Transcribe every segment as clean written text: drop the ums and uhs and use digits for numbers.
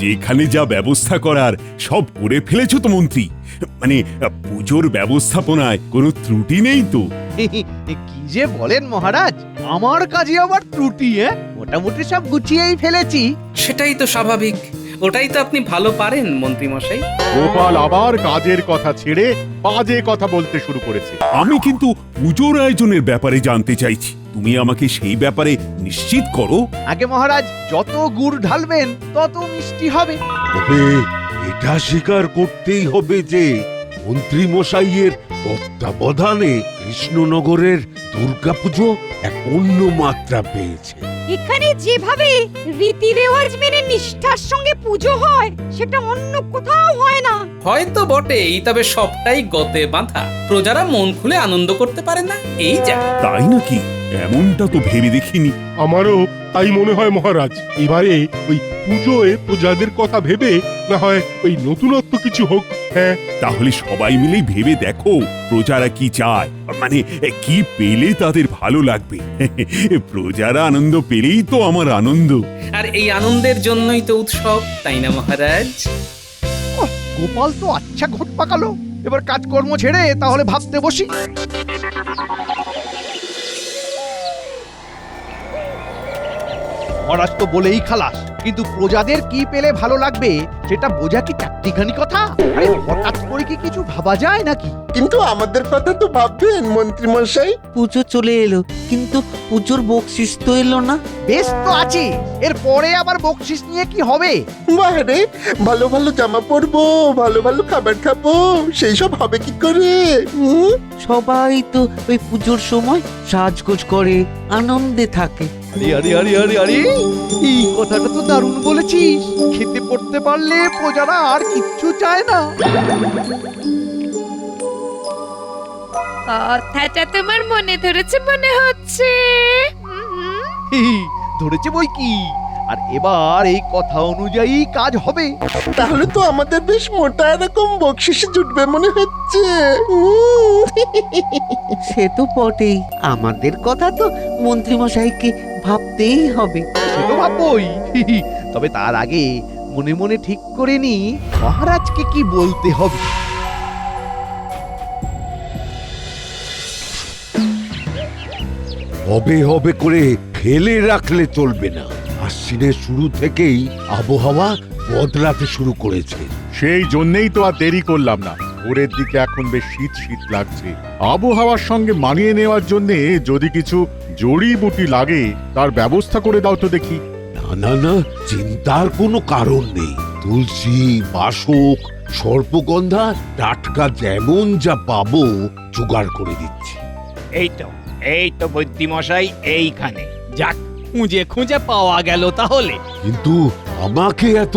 যেখানে যা ব্যবস্থা করার সব করে ফেলেছো তো মন্ত্রী। মানে পুজোর ব্যবস্থাপনায় কোনো ত্রুটি নেই তো? কি যে বলেন মহারাজ, আমার কাজে আবার ত্রুটি? মোটামুটি সব গুছিয়েই ফেলেছি। সেটাই তো স্বাভাবিক, ওটাই তো আপনি ভালো পারেন মন্ত্রী মশাই। গোপাল আবার কাজের কথা ছেড়ে বাজে কথা বলতে শুরু করেছে। আমি কিন্তু পুজোর আয়োজনের ব্যাপারে জানতে চাইছি, তুমি আমাকে সেই ব্যাপারে নিশ্চিত করো। আগে মহারাজ, যত গুড় ঢালবেন তত মিষ্টি হবে। তবে এটা স্বীকার করতেই হবে যে মন্ত্রী মশাইয়ের তত্ত্বাবধানে কৃষ্ণনগরের দুর্গাপুজো এক অন্য মাত্রা পেয়েছে। এখানে যেভাবে রীতি রেওয়াজ মেনে নিষ্ঠার সঙ্গে পুজো হয় সেটা অন্য কোথাও হয় না। হয়তো বটেই, তবে সবটাই গতে বাঁধা। প্রজারা মন খুলে আনন্দ করতে পারে না, এই যা। তাই নাকি? এমনটা তো ভেবে দেখিনি। আমারও তাই মনে হয় মহারাজ। এবারে ওই পুজোয় প্রজাদের কথা ভেবে না হয় ওই নতুনত্ব কিছু হোক। হ্যাঁ, তাহলে সবাই মিলেই ভেবে দেখো প্রজারা কি চায়, মানে কি পেলে তাদের ভালো লাগবে। প্রজারা আনন্দ পেলেই তো আমার আনন্দ। আর এই আনন্দের জন্যই তো উৎসব, তাই না মহারাজ? গোপাল তো আচ্ছা ঘট পাকালো। এবার কাজকর্ম ছেড়ে তাহলে ভাবতে বসি। মহারাজ তো বলেই খালাস, কিন্তু প্রজাদের কি পেলে ভালো লাগবে সেটা বোঝা কি চারটিখানি কথা? আরে হঠাৎ করে কি কিছু ভাবা যায় নাকি? কিন্তু আমাদের কথা তো ভাববেন মন্ত্রী মশাই। পুজো চলে এলো, কিন্তু পুজোর বকশিস তো এলো না। বেশ তো আছে, এর পরে আবার বকশিস নিয়ে কি হবে? বাহারে ভালো ভালো জামা পরবো, ভালো ভালো খাবার খাবো, সেই সব হবে কি করে? সবাই তো ওই পুজোর সময় সাজগোজ করে আনন্দে থাকে। আরে আরে আরে আরে আরে, এই কথাটা তো দারুণ বলেছিস। খেতে পড়তে পারলে প্রজারা আর কিচ্ছু চায় না। কথাটা তোমার মনে ধরেছে মনে হচ্ছে। ধরেছে বই কি, আর এবার এই কথা অনুযায়ী কাজ হবে। তাহলে তো আমাদের বেশ মোটা এরকম বকশিস জুটবে মনে হচ্ছে। সে তো বটেই, আমাদের কথা তো মন্ত্রী মশাইকে ভাবতেই হবে। সে তো ভাববই, তবে তার আগে মনে মনে ঠিক করে নি মহারাজকে কি বলতে হবে। হবে হবে করে ফেলে রাখলে চলবে না। আশ্বিনের শুরু থেকেই আবহাওয়া বদলাতে শুরু করেছে। সেই জন্যেই তো আর দেরি করলাম না। ভোরের দিকে এখন বেশ শীত শীত লাগছে। আবহাওয়ার সঙ্গে মানিয়ে নেওয়ার জন্য যদি কিছু জড়িবুটি লাগে তার ব্যবস্থা করে দাও তো দেখি। না না না, চিন্তার কোনো কারণ নেই। তুলসী, বাসক, সর্পগন্ধা টাটকা যেমন যা পাবো জোগাড় করে দিচ্ছি। এই তো বুদ্ধিমশাই এইখানে। যাক, খুঁজে খুঁজে পাওয়া গেল তাহলে। কিন্তু আমাকে এত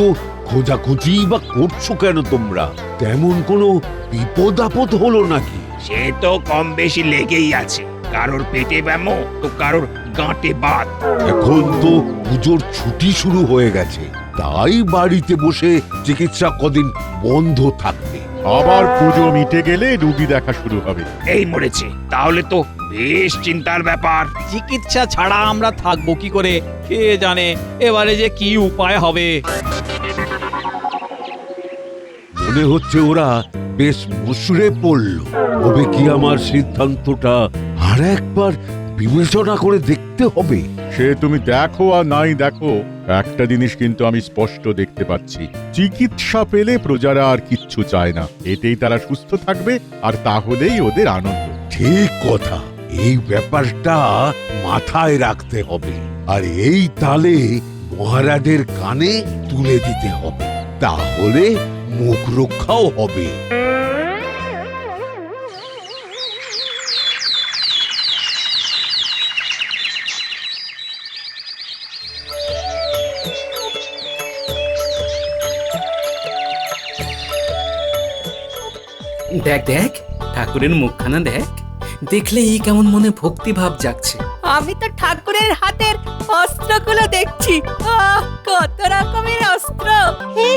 খোঁজাখুঁজি বা করছো কেন তোমরা? তেমন কোনো বিপদ আপদ হলো নাকি? সে তো কম বেশি লেগেই আছে। কারোর পেটে ব্যামো তো কারোর গাঁটে বাত। এখন তো পুজোর ছুটি শুরু হয়ে গেছে, তাই বাড়িতে বসে চিকিৎসা কদিন বন্ধ থাকবে। আবার পুজো মিটে গেলে রুগী দেখা শুরু হবে। এই মরেছে, তাহলে তো বেশ চিন্তার ব্যাপার। চিকিৎসা ছাড়া আমরা থাকবো কি করে? কে জানে এবারে যে কি উপায় হবে। মনে হচ্ছে ওরা বেশ মুসড়ে পড়ল। তবে কি আমার সিদ্ধান্তটা আর একবার বিবেচনা করে দেখতে হবে? সে তুমি দেখো আর নাই দেখো, একটা জিনিস কিন্তু আমি স্পষ্ট দেখতে পাচ্ছি, চিকিৎসা পেলে প্রজারা আর কিচ্ছু চায় না। এতেই তারা সুস্থ থাকবে, আর তাহলেই ওদের আনন্দ। ঠিক কথা, এই ব্যাপারটা মাথায় রাখতে হবে, আর এই তালে মহারাজের কানে তুলে দিতে হবে। তাহলে মুখ রক্ষাও হবে। দেখ দেখ, ঠাকুরের মুখখানা দেখ। দেখলেই কেমন মনে ভক্তি ভাব জাগছে। আমি তো ঠাকুরের হাতের অস্ত্রগুলো দেখছি। কত রকমের অস্ত্র!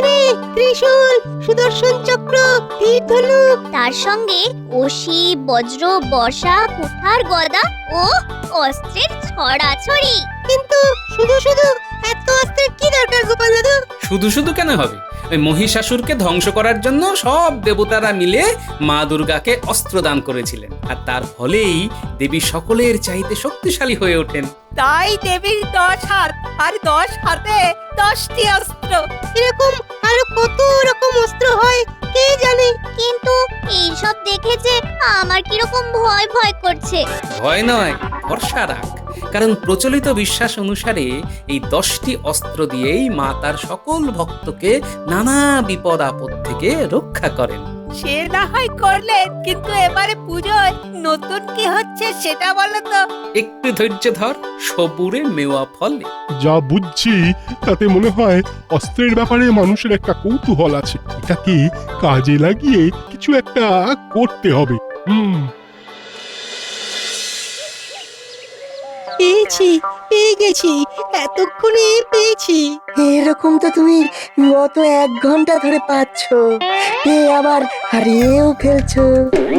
রে, ত্রিশূল, সুদর্শন চক্র, তীর ধনুক, তার সঙ্গে অসি, বজ্র, বর্ষা, কুঠার, গদা ও অস্ত্রের ছড়াছড়ি। কিন্তু শুধু শুধু এত অস্ত্রের কি দরকার গোপাল দাদু? শুধু শুধু কেন হবে? ওই মহিষাসুরকে ধ্বংস করার জন্য সব দেবতারা মিলে মা দুর্গাকে অস্ত্র দান করেছিলেন, আর তার ফলেই দেবী সকলের চাইতে শক্তিশালী হয়ে ওঠেন। তাই দেবীর 10 হাত আর 10 হাতে 10টি অস্ত্র। এরকম আরো কত রকম অস্ত্র হয় কে জানে। কিন্তু এইসব দেখেছে আমার কিরকম ভয় ভয় করছে। ভয় নয়, ভরসা রাখ, কারণ প্রচলিত বিশ্বাস অনুসারে এই 10টি অস্ত্র দিয়েই মা তার সকল ভক্তকে নানা বিপদ আপদ থেকে রক্ষা করেন। সে না হয় করলেন, কিন্তু এবারে পুজোয় নতুন কি হচ্ছে সেটা বলো তো। একটু ধৈর্য ধর, সবুরে মেওয়া ফলে। যা বুঝছি তাতে মনে হয় অস্ত্রের ব্যাপারে মানুষের একটা কৌতূহল আছে, এটাকে কাজে লাগিয়ে কিছু একটা করতে হবে। পেয়ে গেছি, এতক্ষণে পেয়েছি। এরকম তো তুমি গত 1 ঘন্টা ধরে পাচ্ছ, আবার হারিয়েও ফেলছো।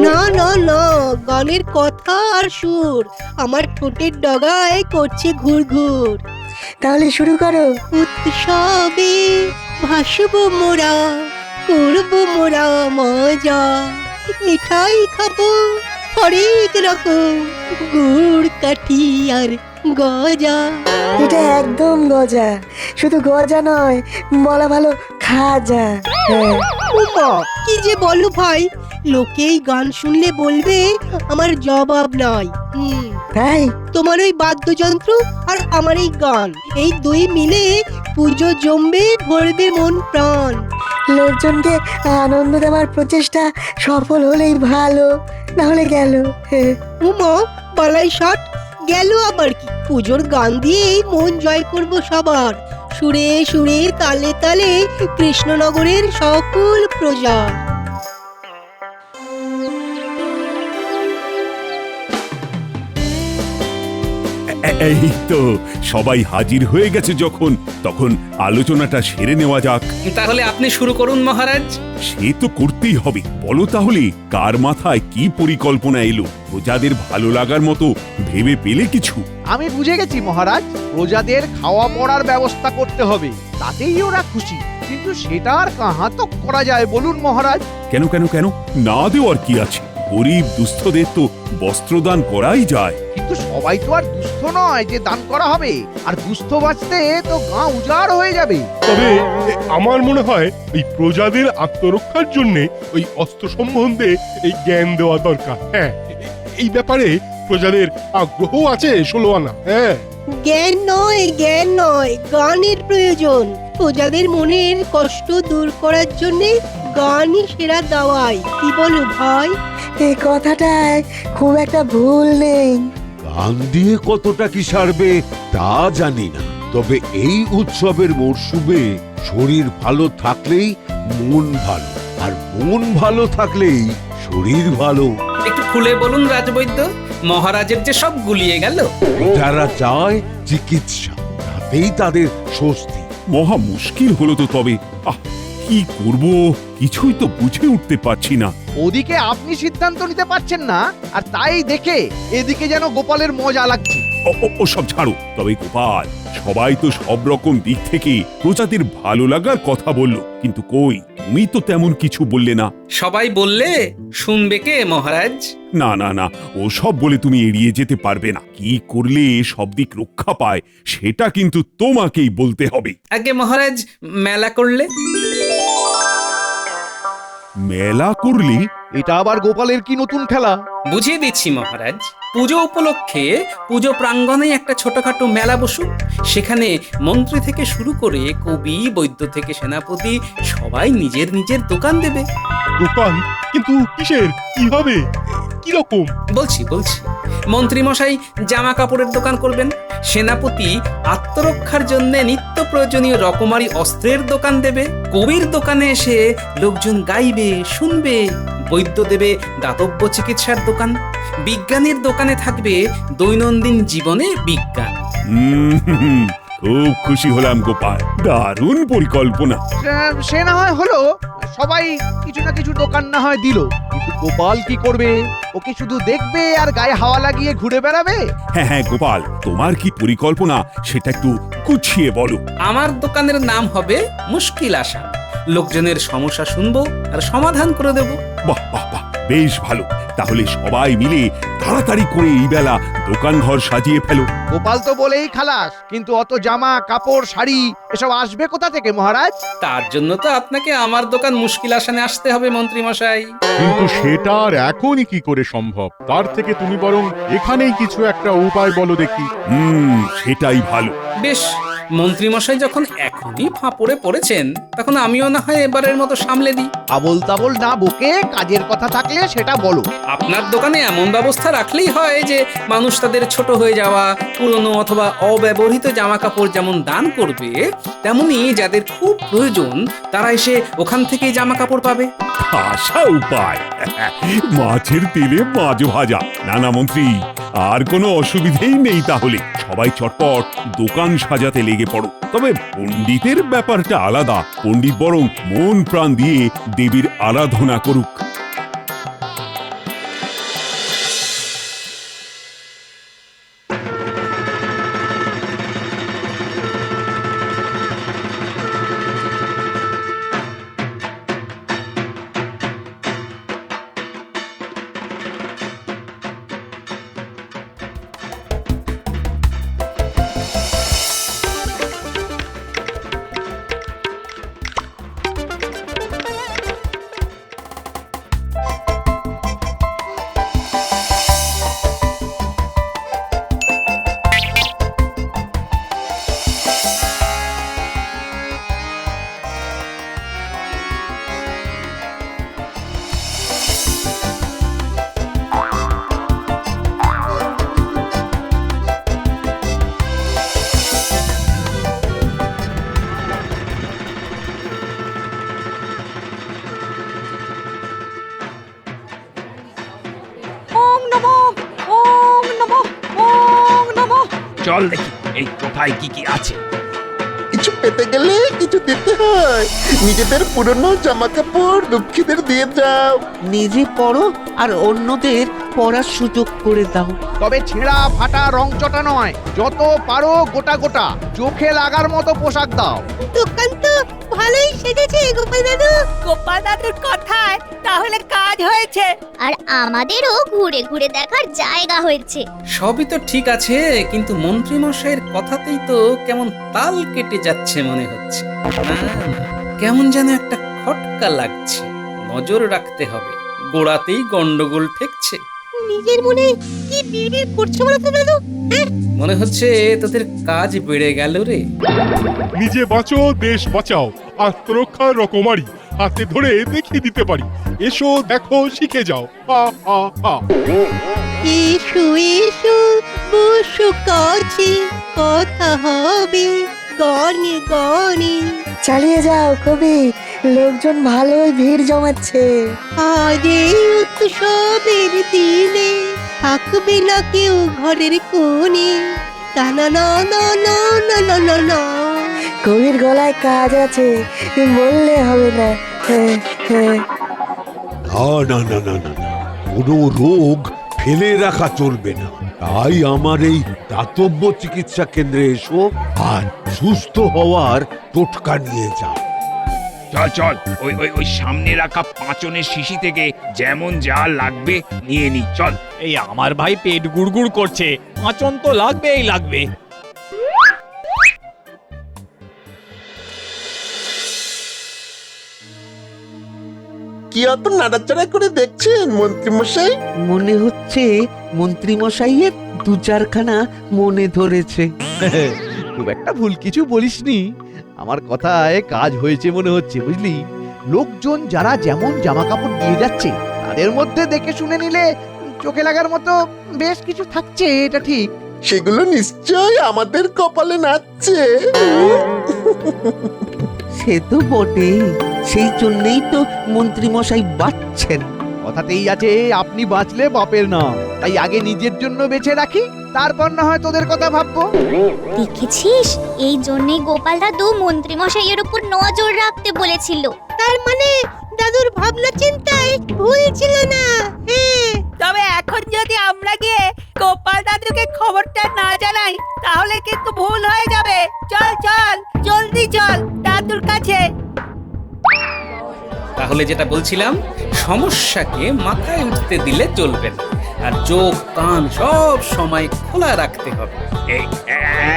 না না না, গানের কথা আর সুর আমার ঠোঁটের ডগায় করছে ঘুর ঘুর। তাহলে শুরু করো। উৎসবে ভাসবো মোরা, করবো মোরা মজা, মিঠাই খাবো হরেক রকম, গুড় কাঠি আর গজা। এটা একদম গজা, শুধু গজা নয়, বলা ভালো খাজা। উমা, কি যে বলো ভাই, লোকেই গান শুনলে বলবে আমার জবাব নাই। তাই তোমার ওই বাদ্যযন্ত্র আর আমার এই গান, এই দুই মিলে পুজো জমবে, ভরবে মন প্রাণ। লোকজনকে আনন্দ দেওয়ার প্রচেষ্টা সফল হলেই ভালো, না হলে গেল। উমা, বালাই ষাট গেল আবার কি? পুজোর গান দিয়েই মন জয় করব সবার, সুরে সুরে তালে তালে কৃষ্ণনগরের সকল প্রজা। এই তো সবাই হাজির হয়ে গেছে যখন, তখন আলোচনাটা সেরে নেওয়া যাক। তাহলে আপনি শুরু করুন মহারাজ। সে তো করতেই হবে। বলো তাহলে কার মাথায় কি পরিকল্পনা এলো? প্রজাদের ভালো লাগার মতো ভেবে পেলে কিছু? আমি বুঝে গেছি মহারাজ, প্রজাদের খাওয়া পড়ার ব্যবস্থা করতে হবে, তাতেই ওরা খুশি। কিন্তু সেটা আর কাহা তো করা যায় বলুন মহারাজ? কেন কেন কেন না দেওয়ার কি আছে? গরিব দুস্থদের তো বস্ত্রদান করাই যায়। কিন্তু সবাই তো আর দুস্থ নয় যে দান করা হবে, আর দুস্থ বাঁচতে তো গাঁ উজাড় হয়ে যাবে। তবে আমার মনে হয় এই প্রজাদের আত্মরক্ষার জন্য ওই অস্ত্র সম্বন্ধে এই জ্ঞান দেওয়া দরকার। হ্যাঁ, এই ব্যাপারে প্রজাদের আগ্রহ আছে 16 আনা। হ্যাঁ, জ্ঞান নয়, গানের প্রয়োজন। প্রজাদের মনের কষ্ট দূর করার জন্য গানই সেরা দাওয়াই। কি বলো ভাই? এই কথাটায় খুব একটা ভুল নেই। গান দিয়ে কতটা কি সারবে তা জানি না, তবে এই উৎসবের মরশুমে শরীর ভালো থাকলেই মন ভালো, আর মন ভালো থাকলেই শরীর ভালো। একটু খুলে বলুন রাজবৈদ্য, মহারাজের যে সব গুলিয়ে গেল। যারা চায় চিকিৎসা, তাতেই তাদের স্বস্তি। মহা মুশকিল হলো তো। তবে কি করব কিছুই তো বুঝে উঠতে পারছি না। ওদিকে আপনি সিদ্ধান্ত নিতে পারছেন না, আর তাই দেখে এদিকে যেন গোপালের মজা লাগছে। ও সব ছাড়ো। তবে গোপাল, সবাই তো সব রকম দিক থেকে প্রজাদের ভালো লাগার কথা বললো, কিন্তু কই তুমি তো তেমন কিছু বললে না। সবাই বললে শুনবে কে মহারাজ? না না না, ও সব বলে তুমি এড়িয়ে যেতে পারবে না। কি করলে সব দিক রক্ষা পায় সেটা কিন্তু তোমাকেই বলতে হবে। আগে মহারাজ, মেলা করলে? মেলা করলে? এটা আবার গোপালের কি নতুন খেলা? বুঝিয়ে দিচ্ছি মহারাজ। পুজো উপলক্ষে পুজো প্রাঙ্গণে একটা ছোটখাটো মেলা বসুক। সেখানে মন্ত্রী থেকে শুরু করে কবি, বৈদ্য থেকে সেনাপতি সবাই নিজের নিজের দোকান দেবে। দোকান? কিন্তু কিসের, কিভাবে, কিরকম? বলছি। মন্ত্রী মশাই জামা কাপড়ের দোকান করবেন, সেনাপতি আত্মরক্ষার জন্য নিত্য প্রয়োজনীয় রকমারি অস্ত্রের দোকান দেবে, কবির দোকানে এসে লোকজন গাইবে, শুনবে, বৈদ্য দেবে দাতব্য চিকিৎসার দোকান, বিজ্ঞানীর দোকানে থাকবে দৈনন্দিন জীবনে বিজ্ঞান। খুব খুশি হলাম গোপাল, দারুণ পরিকল্পনা। সে না হয় হলো, সবাই কিছু না কিছু দোকান না হয় দিল, কিন্তু গোপাল কি করবে? ওকে শুধু দেখবে আর গায়ে হাওয়া লাগিয়ে ঘুরে বেড়াবে? হ্যাঁ হ্যাঁ গোপাল, তোমার কি পরিকল্পনা সেটা একটু গুছিয়ে বলো। আমার দোকানের নাম হবে মুশকিল আশা। লোকজনের সমস্যা শুনবো আর সমাধান করে দেব। বাহ বাহ বাহ, বেশ ভালো। তাহলে সবাই মিলে তাড়াতাড়ি করে এই বেলা দোকান ঘর সাজিয়ে ফেলো। গোপাল তো বলেই খালাস, কিন্তু অত জামা কাপড় শাড়ি এসব আসবে কোথা থেকে মহারাজ? তার জন্য তো আপনাকে আমার দোকান মুশকিল আসানে আসতে হবে মন্ত্রী মশাই। কিন্তু সেটা আর এখনই কি করে সম্ভব? তার থেকে তুমি বরং এখানেই কিছু একটা উপায় বলো দেখি। সেটাই ভালো। বেশ, মন্ত্রী মশাই যখন এখনই ফাঁপড়ে পড়েছেন, তখন আমিও না হয় এবারের মতো সামলে দিই। আবোল তাবোল না বকে কাজের কথা থাকলে সেটা বলো। আপনার দোকানে এমন ব্যবস্থা রাখলেই হয় যে মানুষ তাদের ছোট হয়ে যাওয়া পুরনো অথবা অব্যবহৃত জামা কাপড় যেমন দান করবে, তেমনি যাদের খুব প্রয়োজন তারা এসে ওখান থেকেই জামা কাপড় পাবে। আশা উপায়, মাছের তেলে মাছ ভাজা। না না মন্ত্রী, আর কোনো অসুবিধেই নেই। তাহলে সবাই চটপট দোকান সাজাতে লেগে পড়ো। তবে পণ্ডিতের ব্যাপারটা আলাদা। পণ্ডিত বরং মন প্রাণ দিয়ে দেবীর আরাধনা করুক। চল দেখি এই কোথায় কি কি আছে। কিছু পেতে গেলে কিছু দিতে হয়। নিজেদের পুরনো জামা কাপড় দুঃখীদের দিয়ে যাও। নিজে পড়ো আর অন্যদের পড়ার সুযোগ করে দাও। তবে ছেঁড়া ফাটা রং চটা নয়, যত পারো গোটা গোটা চোখে লাগার মতো পোশাক দাও। দোকান তো ভালোই সেজেছে গোপাল দাদু। গোপাল দাদুর কথায় তাহলে কাজ হয়েছে। আর আমাদেরও ঘুরে ঘুরে দেখার জায়গা হয়েছে। সবই তো ঠিক আছে, কিন্তু মন্ত্রী মশাইয়ের কথাতেই তো কেমন তাল কেটে যাচ্ছে মনে হচ্ছে। না না, কেমন যেন একটা খটকা লাগছে। নজর রাখতে হবে, গোড়াতেই গন্ডগোল ঠেকছে। নিজের মনে কি বিড়বিড় করছে বলো তো দাদু? মনে হচ্ছে তোদের কাজ বেড়ে গেল রে। নিজে বাঁচো দেশ বাঁচাও, আত্মরক্ষার রকমারি হাতে ধরে দেখিয়ে দিতে পারি। এসো দেখো শিখে যাও। হা হা হা। এসো এসো বসো কাছে, কথা হবে গানে গানে। চালিয়ে যাও কবি, লোকজন ভালোই ভিড় জমাচ্ছে। আজ এই উৎসবের দিনে থাকবে না কেউ ঘরের কোণে। তা না না না না না না না না। কবির গলায় কাজ আছে, বললে হবে না। না না না না না, কোনো রোগ ফেলে রাখা চলবে না। তাই আমার এই দাতব্য চিকিৎসা কেন্দ্রে এসো আর সুস্থ হওয়ার টোটকা নিয়ে যাও। চল চল, ওই ওই ওই সামনে রাখা পাঁচনের শিশি থেকে যেমন যা লাগবে নিয়ে নি। চল। এই আমার ভাই পেট গুড়গুড় করছে, পাঁচন তো লাগবেই লাগবে। কি অত নাড়াচাড়া করে দেখছেন মন্ত্রী মশাই? মনে হচ্ছে মন্ত্রী মশাইয়ের দু চারখানা মনে ধরেছে। খুব একটা ভুল কিছু বলিসনি। আমার কথায় কাজ হয়েছে মনে হচ্ছে, বুঝলি? লোকজন যারা যেমন জামা কাপড় দিয়ে যাচ্ছে, তাদের মধ্যে দেখে শুনে নিলে চোখে লাগার মতো বেশ কিছু থাকছে, এটা ঠিক। সেগুলো নিশ্চয় আমাদের কপালে নাচছে। সে তো বটেই, সেই জন্যই তো মন্ত্রী মশাই বাঁচছেন। কথাতেই আছে আপনি বাঁচলে বাপের নাম, তাই আগে নিজের জন্য বেঁচে রাখি, তারপর না হয় তোদের কথা ভাববো। দেখেছিস, এই জন্যই গোপাল দাদু মন্ত্রী মশাইয়ের উপর নজর রাখতে বলেছিল। তার মানে দাদুর ভাবনা চিন্তায় ভুল ছিল না। হ্যাঁ, তবে এখন যদি আমরা গিয়ে গোপাল দাদুকে খবরটা না জানাই তাহলে কিন্তু ভুল হয়ে যাবে। চল চল, জলদি চল দাদুর কাছে। তাহলে যেটা বলছিলাম, সমস্যাকে মাথায় উঠতে দিলে চলবে না, আর চোখ কান সব সময় খোলা রাখতে হবে। এই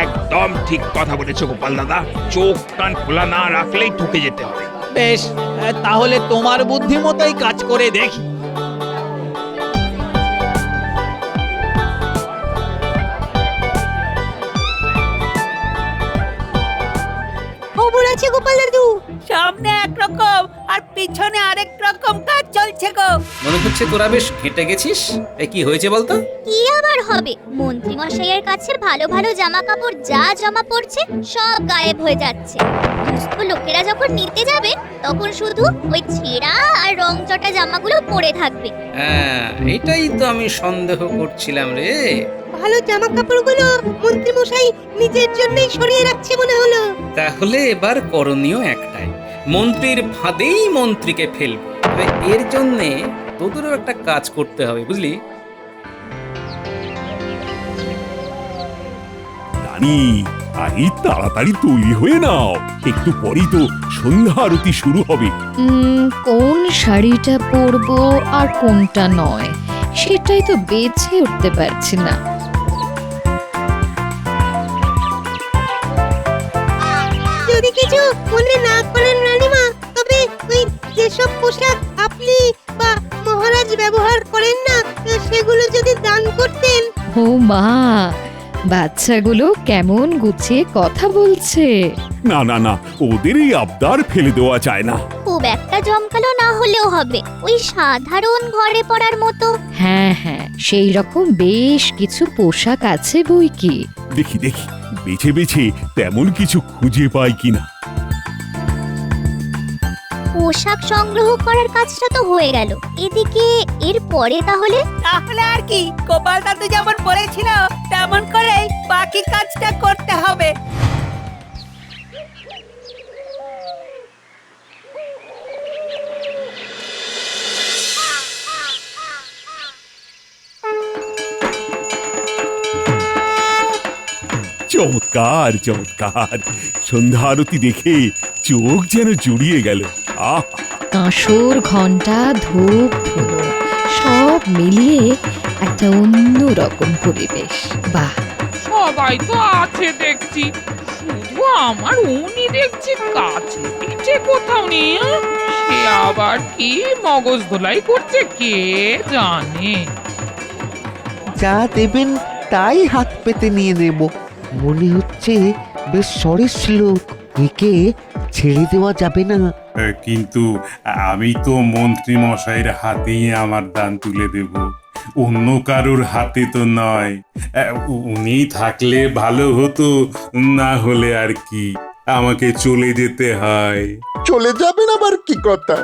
একদম ঠিক কথা বলেছো গোপাল দাদা, চোখ কান খোলা না রাখলেই ঠকে যেতে হবে। বেশ, তাহলে তোমার বুদ্ধি মতোই কাজ করে দেখি। খবর আছে গোপাল দাদু। সামনে একরকম আর পিছনে আরেক রকম কাজ চলছে গো। মনে হচ্ছে তোরা বেশ ঘেঁটে গেছিস। কি হয়েছে বলতো? কি আবার হবে, মন্ত্রী মশাইয়ের কাছে ভালো ভালো জামা কাপড় যা জমা পড়ছে সব গায়েব হয়ে যাচ্ছে। দুস্থ লোকেরা যখন নিতে যাবে তখন শুধু ওই ছেঁড়া আর রংচটা জামাগুলো পরে থাকবে। হ্যাঁ, এটাই তো আমি সন্দেহ করছিলাম রে। ভালো জামা কাপড়গুলো মন্ত্রী মশাই নিজের জন্যই সরিয়ে রাখছে মনে হলো। তাহলে এবার করণীয় একটাই, মন্ত্রীর ফাঁদেই মন্ত্রীকে ফেলবো। তবে এর জন্যে তোদেরও একটা কাজ করতে হবে, বুঝলি? রানী, আরে তাড়াতাড়ি তৈরি হয়ে নাও, একটু পরেই তো সন্ধ্যা আরতি শুরু হবে। কোন শাড়িটা পরবো আর কোনটা নয় সেটাই তো বেছে উঠতে পারছি না। যদি কিছু মনে না করেন রানীমা, তবে ওই যেসব পোশাক আপনি বা মহারাজ ব্যবহার করেন না সেগুলো যদি দান করতেন। ও মা, বাচ্চাগুলো কেমন গুছিয়ে কথা বলছে। না না না, ওদের এই আবদার ফেলে দেওয়া যায় না। খুব একটা জমকালো না হলেও হবে, ওই সাধারণ ঘরে পড়ার মতো। হ্যাঁ হ্যাঁ, সেই রকম বেশ কিছু পোশাক আছে বই কি। দেখি দেখি, বেছে বেছে তেমন কিছু খুঁজে পাই কিনা। পোশাক সংগ্রহ করার কাজটা তো হয়ে গেল, এদিকে এর পরে তাহলে আর কি, গোপাল দাদু যেমন বলেছিল তেমন করে বাকি কাজটা করতে হবে। চমৎকার চমৎকার, সন্ধ্যা আরতি দেখে চোখ যেন জুড়িয়ে গেল। আহ, কাঁসর, ঘন্টা, ধূপ, ধুনো সব মিলিয়ে একটা অন্য রকম পরিবেশ। বাহ, সবাই তো আছে দেখছি, শুধু আমার উনি দেখছি কাছে পিঠে কোথাও নেই। সে আবার কি মগজ ধোলাই করছে কে জানে। যা দেবেন তাই হাত পেতে নিয়ে নেব। মনে হচ্ছে বেশ সরেস লোক, একে ছেড়ে দেওয়া যাবে না। কিন্তু আমি তো মন্ত্রী মশাইয়ের হাতেই আমার দান তুলে দেব, অন্য কারোর হাতে তো নয়। উনি থাকলে ভালো হতো, না হলে আর কি, আমাকে চলে যেতে হয়। চলে যাবেন আবার কি কথা?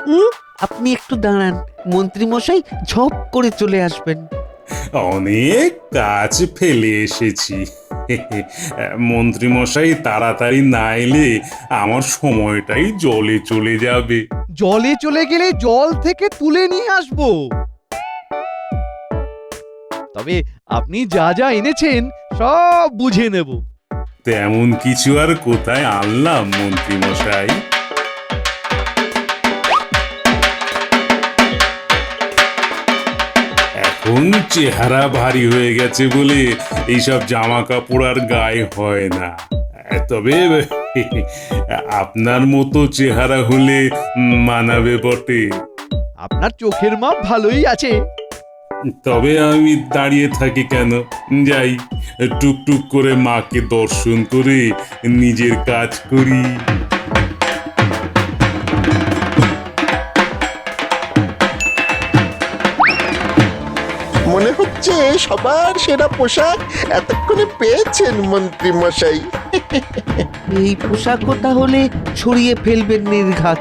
আপনি একটু দাঁড়ান, মন্ত্রী মশাই ঝপ করে চলে আসবেন। অনেক কাজ ফেলে এসেছি, মন্ত্রী মশাই তাড়াতাড়ি না এলে আমার সময়টাই জলে চলে যাবে। জলে চলে গেলে জল থেকে তুলে নিয়ে আসবো। তবে আপনি যা যা এনেছেন সব বুঝে নেব। তেমন কিছু আর কোথায় আনলাম মন্ত্রী মশাই? এখন চেহারা ভারী হয়ে গেছে বলে এইসব জামা কাপড় আর গায়ে হয় না। তবে আপনার মতো চেহারা হলে মানাবে বটে। আপনার চোখের মাপ ভালোই আছে। তবে আমি দাঁড়িয়ে থাকি কেন, যাই টুকটুক করে মাকে দর্শন করে নিজের কাজ করি। মনে হচ্ছে সবার সেরা পোশাক এতক্ষণে পেয়েছেন মন্ত্রী মশাই। এই পোশাকও তাহলে ছড়িয়ে ফেলবেন নির্ঘাত।